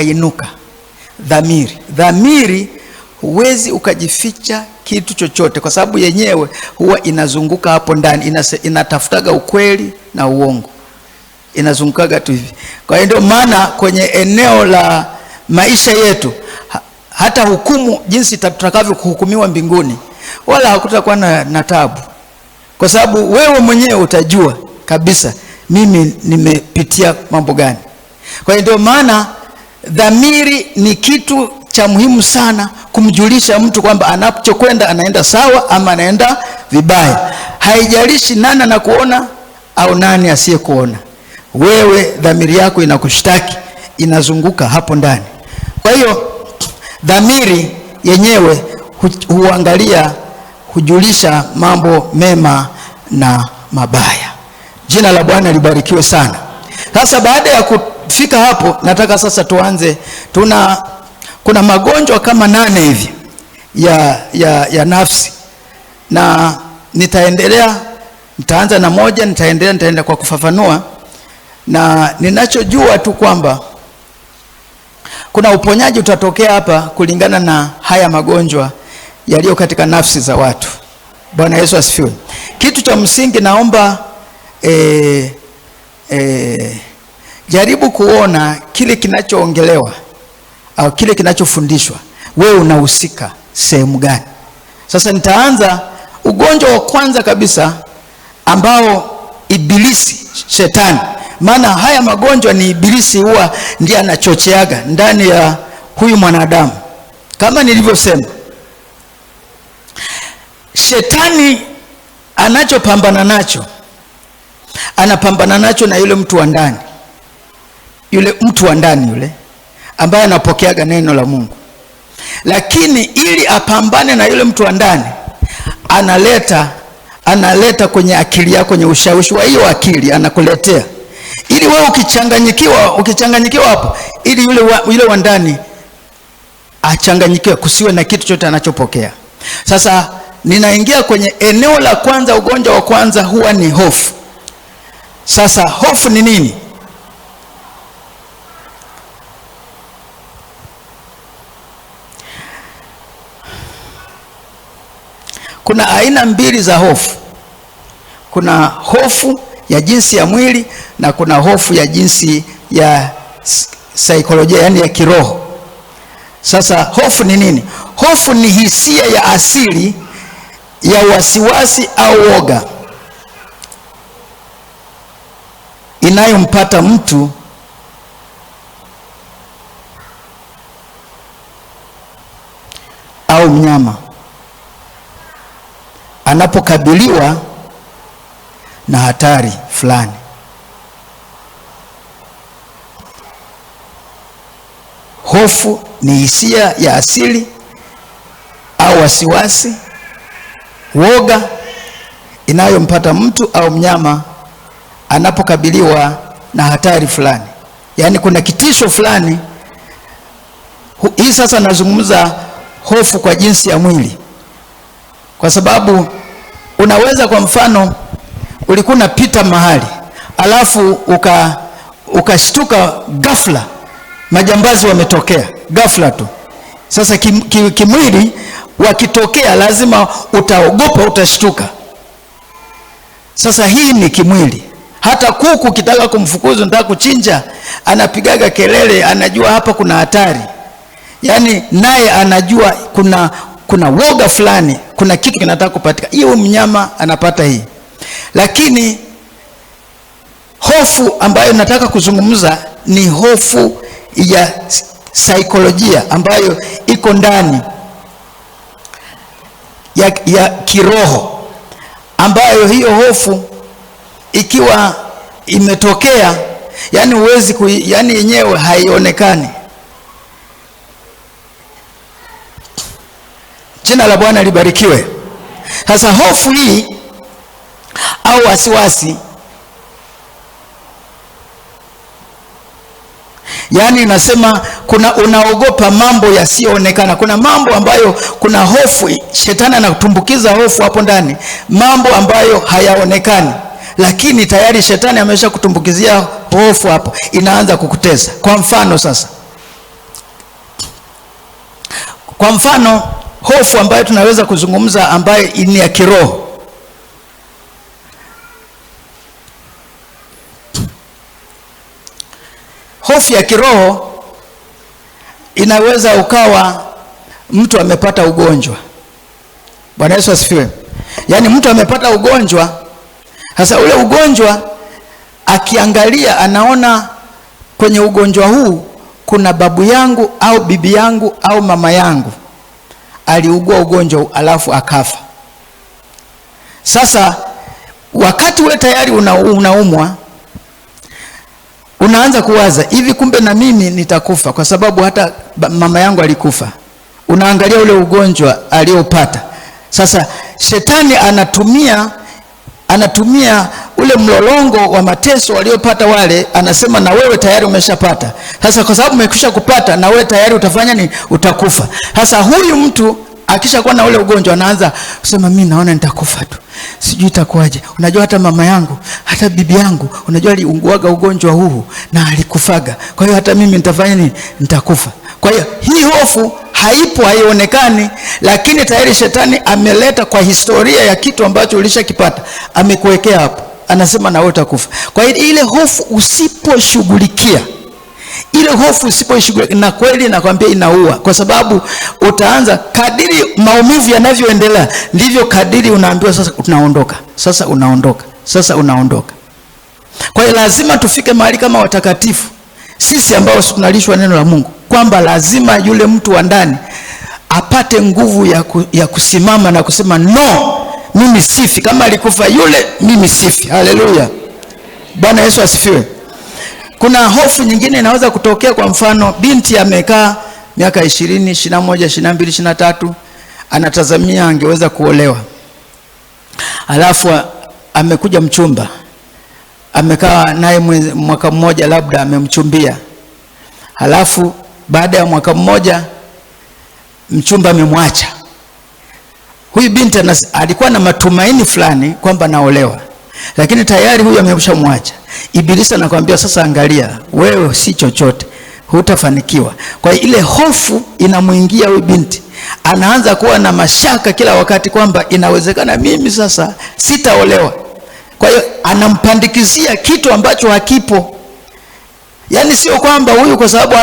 inuka. Dhamiri huwezi ukajificha kitu chochote, kwa sababu yenyewe huwa inazunguka hapo ndani, inatafutaga ukweli na uongo, inazungukaga tu hivi. Kwa hiyo ndio maana kwenye eneo la maisha yetu, hata hukumu jinsi tutakavyo kuhukumiwa mbinguni, wala hakutakuwa na taabu, kwa sababu wewe mwenyewe utajua kabisa mimi nimepitia mambo gani. Kwa hiyo ndio maana dhamiri ni kitu cha muhimu sana kumjulisha mtu kwamba anapokwenda anaenda sawa ama anaenda vibaya. Haijalishi nani anakuona au nani asiyekuona, wewe dhamiri yako inakushtaki, inazunguka hapo ndani. Kwa hiyo dhamiri yenyewe huangalia, hujulisha mambo mema na mabaya. Jina la Bwana libarikiwe sana. Sasa baada ya kufika hapo, nataka sasa tuanze. Kuna magonjwa kama 8 hivi ya nafsi, na nitaanza na moja, nitaendelea kwa kufafanua, na ninachojua tu kwamba kuna uponyaji utatokea hapa kulingana na haya magonjwa yaliyo katika nafsi za watu. Bwana Yesu asifiwe. Kitu cha msingi, naomba jaribu kuona kile kinachoongelewa au kile kinachofundishwa, wewe unahusika sehemu gani. Sasa nitaanza ugonjwa wa kwanza kabisa, ambao Ibilisi, Shetani, maana haya magonjwa ni Ibilisi huwa ndiye anachocheaga ndani ya huyu mwanadamu. Kama nilivyosema, Shetani anachopambana nacho, anapambana nacho na yule mtu wa ndani, yule ambaye anapokeaga neno la Mungu. Lakini ili apambane na yule mtu wa ndani, analeta kwenye akili yako, kwenye ushawishi wa hiyo akili anakuletea, ili wewe ukichanganyikiwa hapo, ili yule wa ndani achanganyikiwe, kusiwe na kitu chote anachopokea. Sasa ninaingia kwenye eneo la kwanza. Ugonjwa wa kwanza huwa ni hofu. Sasa hofu ni nini? Kuna aina mbili za hofu. Kuna hofu ya jinsi ya mwili na kuna hofu ya jinsi ya saikolojia, yani ya kiroho. Sasa hofu ni nini? Hofu ni hisia ya asili ya wasiwasi au woga inayompata mtu au mnyama anapokabiliwa na hatari fulani. Hofu ni hisia ya asili au wasiwasi, woga inayompata mtu au mnyama anapokabiliwa na hatari fulani. Yaani kuna kitisho fulani. Hii sasa nazungumza hofu kwa jinsi ya mwili, kwa sababu unaweza, kwa mfano, ulikuwa unapita mahali alafu ukashtuka ghafla, majambazi wametokea ghafla tu. Sasa kimwili wakitokea lazima utaogopa, utashtuka. Sasa hii ni kimwili. Hata kuku kitaka kumfukuza, nataka kuchinja, anapigaga kelele, anajua hapa kuna hatari. Yaani naye anajua kuna woga fulani, kuna kitu kinataka kupatika. Hiyo mnyama anapata hii. Lakini hofu ambayo nataka kuzungumza ni hofu ya saikolojia ambayo iko ndani ya kiroho, ambayo hiyo hofu ikiwa imetokea, yani huwezi yani yenyewe haionekani. Jina la Bwana libarikiwe. Sasa hofu hii au wasiwasi, yani inasema unaogopa mambo yasiyoonekana. Kuna mambo ambayo, kuna hofu, Shetani anatumbukiza hofu hapo ndani, mambo ambayo hayaonekani, lakini tayari Shetani amesha kutumbukizia hofu hapo, inaanza kukutesa. Kwa mfano sasa, Kwa mfano, hofu ambayo tunaweza kuzungumza ambayo ni ya kiroho. Hofu ya kiroho inaweza ukawa mtu amepata ugonjwa. Bwana Yesu asifiwe. Yaani mtu amepata ugonjwa, sasa ule ugonjwa akiangalia anaona kwenye ugonjwa huu kuna babu yangu au bibi yangu au mama yangu aliugua ugonjwa alafu akafa. Sasa wakati we tayari unaumwa, unaanza kuwaza hivi, kumbe na mimi nitakufa kwa sababu hata mama yangu alikufa. Unaangalia ule ugonjwa aliopata. Sasa shetani anatumia ule mlolongo wa mateso waliopata wale, anasema na wewe tayari umeshapata. Sasa kwa sababu umekwisha kupata, na wewe tayari utafanya nini? Utakufa. Sasa huyu mtu akishakuwa na ule ugonjwa anaanza kusema mimi naona nitakufa tu, sijui itakuwaje. Unajua hata mama yangu, hata bibi yangu, unajua aliunguaga ugonjwa huu na alikufaga, kwa hiyo hata mimi nitafanya nini? Nitakufa. Kwa hiyo hii hofu haipo, haionekani, lakini tayari shetani ameleta kwa historia ya kitu ambacho ulishakipata, amekuwekea hapo, anasema na wewe utakufa. Kwa hiyo ile hofu usiposhughulikia, na kweli nakwambia inaua, kwa sababu utaanza kadiri maumivu yanavyoendelea ndivyo kadiri unaambiwa sasa unaondoka. Kwa hiyo lazima tufike mahali kama watakatifu sisi ambao tunalishwa neno la Mungu, kwamba lazima yule mtu wa ndani apate nguvu ya kusimama na kusema no, mimi sifi. Kama alikufa yule, mimi sifi. Haleluya. Bwana Yesu asifiwe. Kuna hofu nyingine inaweza kutokea. Kwa mfano, binti amekaa miaka 20, 21, 22, 23, anatazamia angeweza kuolewa. Alafu amekuja mchumba, amekaa naye mwaka mmoja, labda amemchumbia. Halafu baada ya mwaka mmoja mchumba amemwacha. Huyu binti alikuwa na matumaini fulani kwamba naolewa, lakini tayari huyu ameshamwacha. Ibilisi anakuambia sasa, angalia, wewe si chochote, hutafanikiwa. Kwa hiyo ile hofu inamuingia huyu binti, anaanza kuwa na mashaka kila wakati kwamba inawezekana mimi sasa sitaolewa. Kwa hiyo anampandikizia kitu ambacho hakipo. Yaani sio kwamba huyu kwa sababu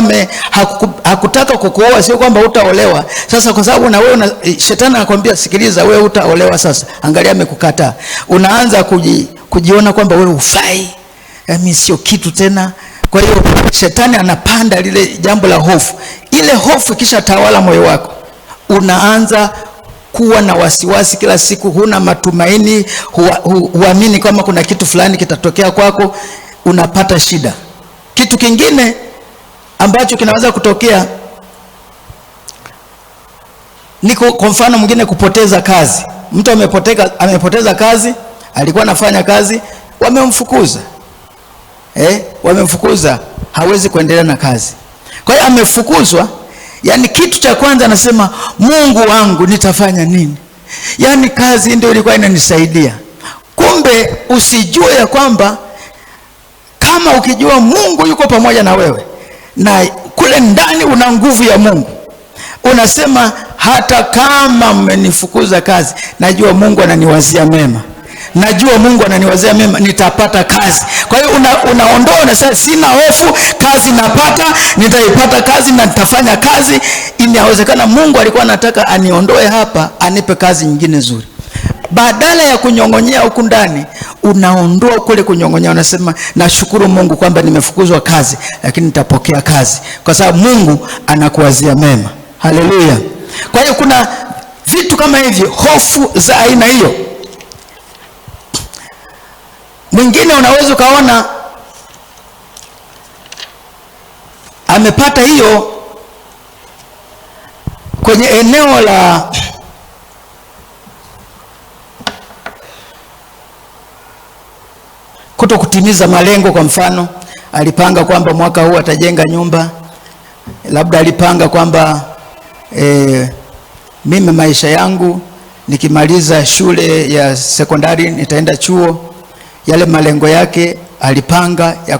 hakutaka kukuoa, sio kwamba hutaolewa. Sasa kwa sababu na wewe shetani anakuambia sikiliza, wewe hutaolewa sasa, angalia amekukataa. Unaanza kujiona kwamba wewe hufai, mimi sio kitu tena. Kwa hiyo shetani anapanda lile jambo la hofu. Ile hofu kisha tawala moyo wako, unaanza kuwa na wasiwasi kila siku, huna matumaini, huamini kama kuna kitu fulani kitatokea kwako, unapata shida. Kitu kingine ambacho kinaweza kutokea ni kwa mfano mwingine kupoteza kazi. Mtu amepoteza kazi, alikuwa anafanya kazi, wamemfukuza. Wamemfukuza, hawezi kuendelea na kazi. Kwa hiyo amefukuzwa, yani kitu cha kwanza anasema Mungu wangu nitafanya nini? Yani kazi ndio ilikuwa inanisaidia. Kumbe usijue ya kwamba kama ukijua Mungu yuko pamoja na wewe, na kule ndani una nguvu ya Mungu, unasema hata kama mmenifukuza kazi, najua Mungu ananiwazia mema. Nitapata kazi. Kwa hiyo unaondoa, unasema sina hofu, kazi napata, nitaipata kazi na nitafanya kazi. Inawezekana Mungu alikuwa anataka aniondoe hapa, anipe kazi nyingine nzuri. Badala ya kunyongonyea huku ndani, unaondoa kule kunyongonyea, unasema nashukuru Mungu kwamba nimefukuzwa kazi, lakini nitapokea kazi kwa sababu Mungu anakuwazia mema. Haleluya. Kwa hiyo kuna vitu kama hivyo, hofu za aina hiyo. Mwingine unaweza kaona amepata hiyo kwenye eneo la kuto kutimiza malengo. Kwa mfano, alipanga kwamba mwaka huu atajenga nyumba, labda alipanga kwamba mimi maisha yangu nikimaliza shule ya sekondari nitaenda chuo. Yale malengo yake alipanga ya